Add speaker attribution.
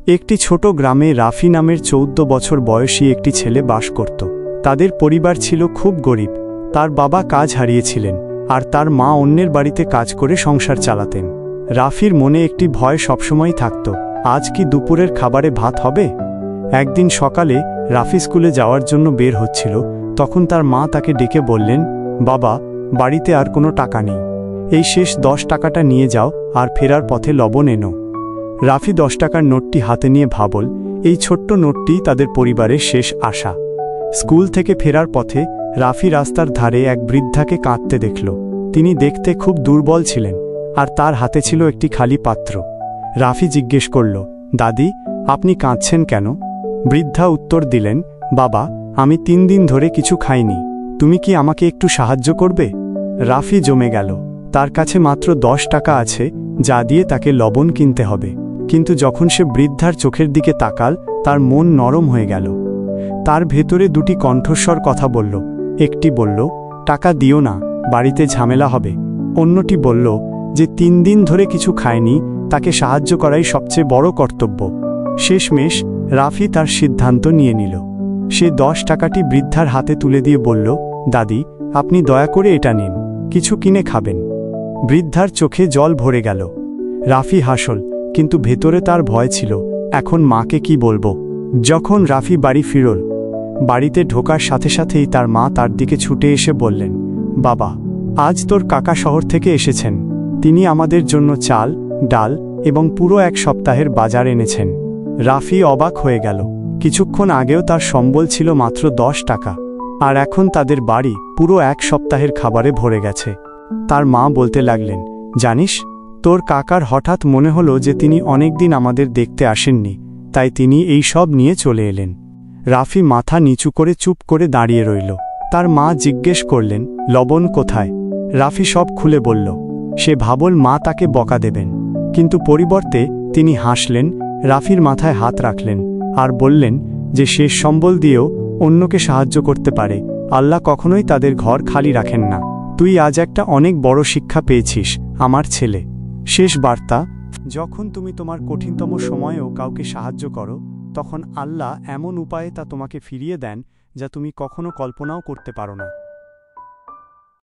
Speaker 1: একটি ছোট গ্রামে রাফি নামের 14 বছর বয়সী একটি ছেলে বাস করত। তাদের পরিবার ছিল খুব গরিব। তার বাবা কাজ হারিয়েছিলেন আর তার মা অন্যের বাড়িতে কাজ করে সংসার চালাতেন। রাফির মনে একটি ভয় সবসময় থাকত, আজ কি দুপুরের খাবারে ভাত হবে। একদিন সকালে রাফি স্কুলে যাওয়ার জন্য বের হচ্ছিল, তখন তার মা তাকে ডেকে বললেন, বাবা, বাড়িতে আর কোনো টাকা নেই, এই শেষ 10 টাকাটা নিয়ে যাও আর ফেরার পথে লবণ এনো। রাফি 10 টাকার নোটটি হাতে নিয়ে ভাবল, এই ছোট্ট নোটটি তাদের পরিবারের শেষ আশা। স্কুল থেকে ফেরার পথে রাফি রাস্তার ধারে এক বৃদ্ধাকে কাঁদতে দেখল। তিনি দেখতে খুব দুর্বল ছিলেন আর তার হাতে ছিল একটি খালি পাত্র। রাফি জিজ্ঞেস করল, দাদি, আপনি কাঁদছেন কেন? বৃদ্ধা উত্তর দিলেন, বাবা, আমি 3 দিন ধরে কিছু খাইনি, তুমি কি আমাকে একটু সাহায্য করবে? রাফি জমে গেল। তার কাছে মাত্র 10 টাকা আছে, যা দিয়ে তাকে লবণ কিনতে হবে। কিন্তু যখন সে বৃদ্ধার চোখের দিকে তাকাল, তার মন নরম হয়ে গেল। তার ভেতরে দুটি কণ্ঠস্বর কথা বলল। একটি বলল, টাকা দিও না, বাড়িতে ঝামেলা হবে। অন্যটি বলল, যে 3 দিন ধরে কিছু খায়নি তাকে সাহায্য করাই সবচেয়ে বড় কর্তব্য। শেষমেশ রাফি তার সিদ্ধান্ত নিয়ে নিল। সে 10 টাকাটি বৃদ্ধার হাতে তুলে দিয়ে বলল, দাদি, আপনি দয়া করে এটা নিন, কিছু কিনে খাবেন। বৃদ্ধার চোখে জল ভরে গেল। রাফি হাসল, কিন্তু ভেতরে তার ভয় ছিল, এখন মাকে কি বলবো। যখন রাফি বাড়ি ফিরল, বাড়িতে ঢোকার সাথে সাথেই তার মা তার দিকে ছুটে এসে বললেন, বাবা, আজ তোর কাকা শহর থেকে এসেছেন। তিনি আমাদের জন্য চাল, ডাল এবং পুরো 1 সপ্তাহের বাজার এনেছেন। রাফি অবাক হয়ে গেল। কিছুক্ষণ আগেও তার সম্বল ছিল মাত্র 10 টাকা, আর এখন তাদের বাড়ি পুরো 1 সপ্তাহের খাবারে ভরে গেছে। তার মা বলতে লাগলেন, জানিস, তোর কাকার হঠাৎ মনে হলো যে তিনি অনেকদিন আমাদের দেখতে আসেননি, তাই তিনি এই সব নিয়ে চলে এলেন। রাফি মাথা নিচু করে চুপ করে দাঁড়িয়ে রইল। তার মা জিজ্ঞেস করলেন, লবণ কোথায়? রাফি সব খুলে বলল। সে ভাবল মা তাকে বকা দেবেন, কিন্তু পরিবর্তে তিনি হাসলেন, রাফির মাথায় হাত রাখলেন আর বললেন যে শেষ সম্বল দিয়েও অন্যকে সাহায্য করতে পারে, আল্লাহ কখনোই তাদের ঘর খালি রাখেন না। তুই আজ একটা অনেক বড় শিক্ষা পেয়েছিস, আমার ছেলে। শেষ বার্তা, যখন তুমি তোমার কঠিনতম সময়েও কাউকে সাহায্য করো, তখন আল্লাহ এমন উপায়ে তা তোমাকে ফিরিয়ে দেন যা তুমি কখনো কল্পনাও করতে পারো না।